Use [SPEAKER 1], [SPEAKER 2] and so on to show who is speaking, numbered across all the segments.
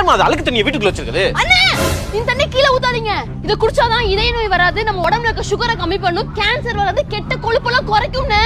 [SPEAKER 1] யாருமா அது அழுக்கு தண்ணியை வீட்டுக்குள்ள வச்சிருக்குது?
[SPEAKER 2] அண்ணே இந்த தண்ணி கீழே ஊத்தாதீங்க. இத குடிச்சாதான் இதய நோய் வராது, நம்ம உடம்புல இருக்க சுகரை கம்மி பண்ணும், கேன்சர் வராது, கெட்ட கொழுப்பெல்லாம் குறைக்கும்னே.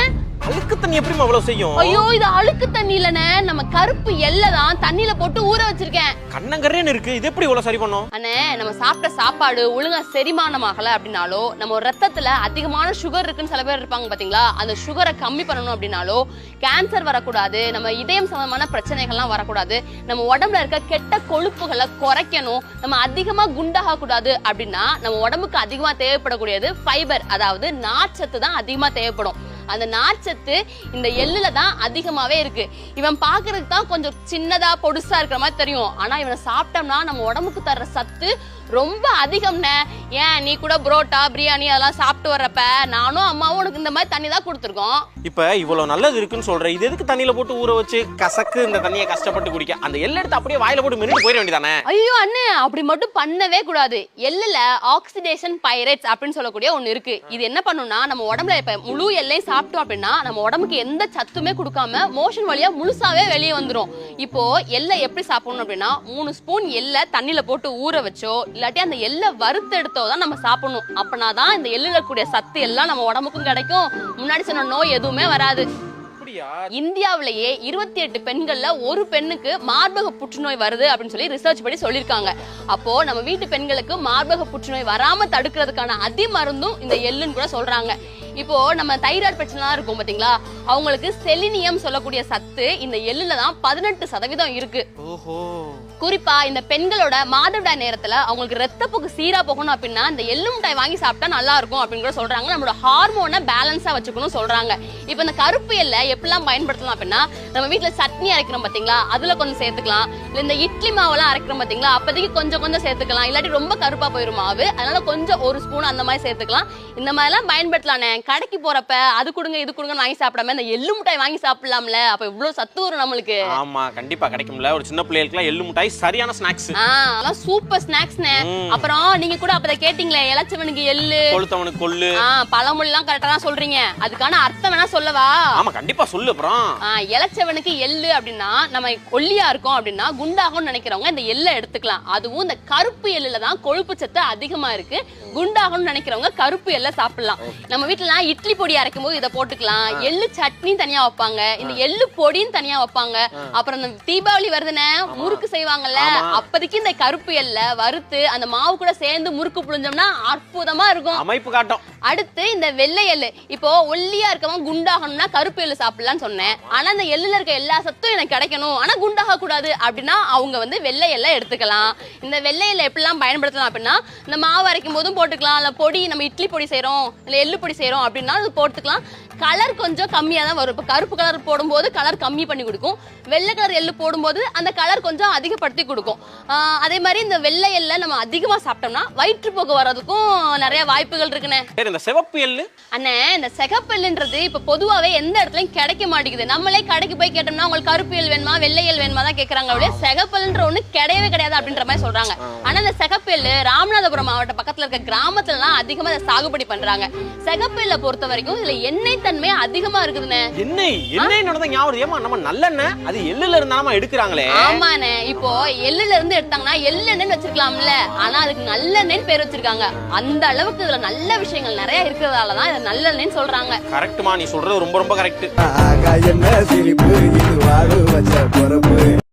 [SPEAKER 1] அழுக்கு தண்ணி எப்படிமா அவ்வளவு செய்யும்?
[SPEAKER 2] ஐயோ இது அழுக்கு தண்ணி இல்லனே, நம்ம கருப்பு எல்லை தான் தண்ணியில போட்டு ஊற வச்சிருக்கேன்.
[SPEAKER 1] கண்ணங்கரேன்னு இருக்கு, இது எப்படி இவ்வளவு சரி பண்ணும்?
[SPEAKER 2] அண்ணே நம்ம சாப்பிட்ட சாப்பாடு ஒழுங்கா செரிமானம் ஆகல அப்படின்னாலோ, நம்ம ரத்தத்துல அதிகமான சுகர் இருக்குன்னு சில பேர் இருப்பாங்க பாத்தீங்களா, அந்த சுகரை கம்மி பண்ணணும் அப்படின்னாலோ, கேன்சர் வரக்கூடாது, நம்ம இதயம் சம்பந்தமான பிரச்சனைகள்லாம் வரக்கூடாது, நம்ம உடம்புல இருக்க கெட்ட கொழுப்புகளை குறைக்கணும், நம்ம அதிகமா குண்டாக கூடாது அப்படின்னா நம்ம உடம்புக்கு அதிகமா தேவைப்படக்கூடியது ஃபைபர், அதாவது நார்ச்சத்து தான் அதிகமா தேவைப்படும். அந்த நார்ச்சத்து இந்த எள்ளுல தான் அதிகமாவே இருக்கு. இவன் பாக்குறதுக்கு தான் கொஞ்சம் சின்னதா பொடுசா இருக்கிற மாதிரி தெரியும், ஆனா இவனை சாப்பிட்டோம்னா நம்ம உடம்புக்கு தர்ற சத்து ரொம்ப அதிகம்னே. ஏன் நீ கூட புரோட்டா பிரியாணி அதெல்லாம் சாப்பிட்டு வர்றப்ப நானும் அம்மாவும் உனக்கு இந்த மாதிரி தண்ணி தான் கொடுத்துருக்கோம்.
[SPEAKER 1] இப்ப இவ்வளவு நல்லது இருக்குன்னு சொல்ற, இது எதுக்கு தண்ணியில போட்டு ஊற வச்சு கசக்கு இந்த தண்ணியை கஷ்டப்பட்டு குடிக்க? அந்த எள்ளு எடுத்து அப்படியே வாயில போட்டு மின்னுட்டு போயிட வேண்டியதானே?
[SPEAKER 2] ஐயோ அண்ணே அப்படி மட்டும் பண்ணவே கூடாது. எள்ளுல ஆக்சிடேஷன் பைரேட்ஸ் அப்படின்னு சொல்லக்கூடிய ஒண்ணு இருக்கு. இது என்ன பண்ணும்னா நம்ம உடம்புல இப்ப முழு எல்லையும் சாப்பிட்டோம் அப்படின்னா நம்ம உடம்புக்கு எந்த சத்துமே கொடுக்காம மோஷன் வழியா முழுசாவே வெளியே வந்துரும். இப்போ எள்ளை எப்படி சாப்பிடணும் அப்படின்னா 3 ஸ்பூன் எள்ளை தண்ணியில போட்டு ஊற வச்சோ இல்லாட்டி அந்த எள்ளை வறுத்து எடுத்தோ தான் நம்ம சாப்பிடணும். அப்பனாதான் இந்த எள்ளுல கூடிய சத்து எல்லாம் நம்ம உடம்புக்கும் கிடைக்கும், முன்னாடி சொன்ன நோய் எதுவுமே வராது. இந்தியாவிலேயே 28 பெண்கள்ல ஒரு பெண்ணுக்கு மார்பக புற்றுநோய் வருது அப்படின்னு சொல்லி ரிசர்ச் படி சொல்லிருக்காங்க. அப்போ நம்ம வீட்டு பெண்களுக்கு மார்பக புற்றுநோய் வராம தடுக்கிறதுக்கான மருந்தும் இந்த எள்ளுன்னு கூட சொல்றாங்க. இப்போ நம்ம தைராய்டு பிரச்சனை இருக்கும் பாத்தீங்களா, அவங்களுக்கு செலினியம் சொல்லக்கூடிய சத்து இந்த எள்ளுல தான் 18% இருக்கு. குறிப்பா இந்த பெண்களோட மாதவிடாய் நேரத்துல அவங்களுக்கு ரத்தப்போக்கு சீரா போகணும் அப்படின்னா இந்த எள்ளு மிட்டாய் வாங்கி சாப்பிட்டா நல்லா இருக்கும் அப்படின்னு கூட சொல்றாங்க. நம்மளோட ஹார்மோனை பேலன்ஸா வச்சுக்கணும் சொல்றாங்க. இப்போ இந்த கருப்பு எள்ளை எப்படிலாம் பயன்படுத்தலாம் அப்படின்னா, நம்ம வீட்டுல சட்னி அரைக்கிறோம் பாத்தீங்களா, அதுல கொஞ்சம் சேர்த்துக்கலாம். இல்ல இந்த இட்லி மாவெல்லாம் அரைக்கிறோம் பாத்தீங்களா, அப்போதைக்கு கொஞ்சம் கொஞ்சம் சேர்த்துக்கலாம். இல்லாட்டி ரொம்ப கருப்பா போயிரும் மாவு, அதனால கொஞ்சம் 1 ஸ்பூன் அந்த மாதிரி சேர்த்துக்கலாம். இந்த மாதிரி எல்லாம் பயன்படுத்தலானே. கடைக்கு போறப்ப அது கொடுங்க இது கொடுங்க வாங்கி சாப்பிடாம இந்த எள்ளு மிட்டாய் வாங்கி சாப்பிடலாம்ல, அப்ப இவ்வளவு சத்து வரும் நம்மளுக்கு.
[SPEAKER 1] ஆமா கண்டிப்பா கிடைக்கும்ல. ஒரு சின்ன பிள்ளைகளுக்கு எள்ளு மிட்டாய் சரியான ஸ்நாக்ஸ்.
[SPEAKER 2] அதெல்லாம் சூப்பர் ஸ்நாக்ஸ்னே. அப்புறம் நீங்க கூட அப்பத கேட்டிங்களே, இளச்சவனுக்கு எள்ளு கொளுத்தவனுக்கு கொள்ளு, பழமொழி எல்லாம் கரெக்ட்டா தான் சொல்றீங்க. அதுக்கான அர்த்தம் வேணா சொல்லவா?
[SPEAKER 1] ஆமா கண்டிப்பா சொல்லு. அப்புறம்
[SPEAKER 2] இளச்சவனுக்கு எள்ளு அப்படின்னா நம்ம ஒல்லியா இருக்கோம் அப்படின்னா குண்டாகும்னு நினைக்கிறவங்க இந்த எள்ளை எடுத்துக்கலாம். அதுவும் இந்த கருப்பு எள்ளுல தான் கொழுப்பு சத்து அதிகமா இருக்கு. குண்டாகும்னு நினைக்கிறவங்க கருப்பு எள்ளை சாப்பிடலாம். நம்ம வீட்டுல இட்லி பொடி அரைக்கும் போது இதை போட்டுக்கலாம். எள்ளு சட்னி தனியா வைப்பாங்க, இந்த எள்ளு பொடின்னு தனியா வைப்பாங்க. அப்புறம் இந்த தீபாவளி வருதுன்னு முறுக்கு செய்வாங்கல்ல, அப்போதைக்கு இந்த கருப்பு எள்ளை வறுத்து அந்த மாவு கூட சேர்ந்து முறுக்கு புழிஞ்சோம்னா அற்புதமா இருக்கும், அமைப்பு காட்டும். அடுத்து இந்த வெள்ளை எள்ளு, இப்போ ஒல்லியா இருக்கவங்க குண்டாகணும்னா கருப்பு எள்ளு சாப்பிடலாம்னு சொன்னேன். ஆனா இந்த எள்ளுல இருக்க எல்லா சத்தும் எனக்கு கிடைக்கணும், ஆனா குண்டாக கூடாது அப்படின்னா அவங்க வந்து வெள்ளை எள்ளை எடுத்துக்கலாம். இந்த வெள்ளை எள்ளை எப்படிலாம் பயன்படுத்தலாம் அப்படின்னா, இந்த மாவு அரைக்கும் போதும் போட்டுக்கலாம், இல்ல பொடி நம்ம இட்லி பொடி செய்யறோம் இல்ல எள்ளு பொடி செய்யறோம் அப்படின்னா அது போட்டுக்கலாம். கலர் கொஞ்சம் கம்மியா தான் வரும். இப்ப கருப்பு கலர் போடும்போது கலர் கம்மி பண்ணி கொடுக்கும், வெள்ளை கலர் எள்ளு போடும்போது அந்த கலர் கொஞ்சம் அதிகப்படுத்தி கொடுக்கும். அதே மாதிரி இந்த வெள்ளை எள்ளை நம்ம அதிகமா சாப்பிட்டோம்னா வயிற்றுப்போக்கு வர்றதுக்கும் நிறைய வாய்ப்புகள் இருக்குண்ணே.
[SPEAKER 1] இந்த சிவப்பு எள்ளு
[SPEAKER 2] அண்ணே, இந்த சிகப்பு எள்ளுன்றது இப்ப பொதுவாவே எந்த இடத்துலயும் கிடைக்க மாட்டேங்குது. நம்மளே கடைக்கு போய் கேட்டோம்னா உங்களுக்கு கருப்பு எள் வேணுமா வெள்ளை எள் வேணுமா தான் கேக்குறாங்க. அப்படியே சிகப்பு எள்ளுன்ற ஒண்ணு கிடையவே கிடையாது அப்படின்ற மாதிரி சொல்றாங்க. ஆனா இந்த சிகப்பு எள்ளு ராமநாதபுரம் மாவட்ட பக்கத்துல இருக்க கிராமத்துல எல்லாம் அதிகமா சாகுபடி பண்றாங்க. சிகப்பு எள்ளை பொறுத்த வரைக்கும் இதுல எண்ணெய் தன்மை அதிகமா இருக்குதுண்ணே.
[SPEAKER 1] எண்ணெய் நம்ம நல்லெண்ணெய் அது எள்ளுல இருந்தா எடுக்கிறாங்களே.
[SPEAKER 2] ஆமாண்ணே, இப்போ எள்ளுல இருந்து எடுத்தாங்கன்னா எள்ளெண்ணெய்னு வச்சிருக்கலாம்ல, ஆனா அதுக்கு நல்லெண்ணெய்னு பேர் வச்சிருக்காங்க. அந்த அளவுக்கு இதுல நல்ல விஷயங்கள் நிறைய இருக்கிறதாலதான் இதை நல்லெண்ணெய்னு சொல்றாங்க.
[SPEAKER 1] கரெக்ட்மா, நீ சொல்றது ரொம்ப ரொம்ப கரெக்ட்.
[SPEAKER 3] என்ன சிரிப்பு இது வாழ வச்ச பொறுப்பு.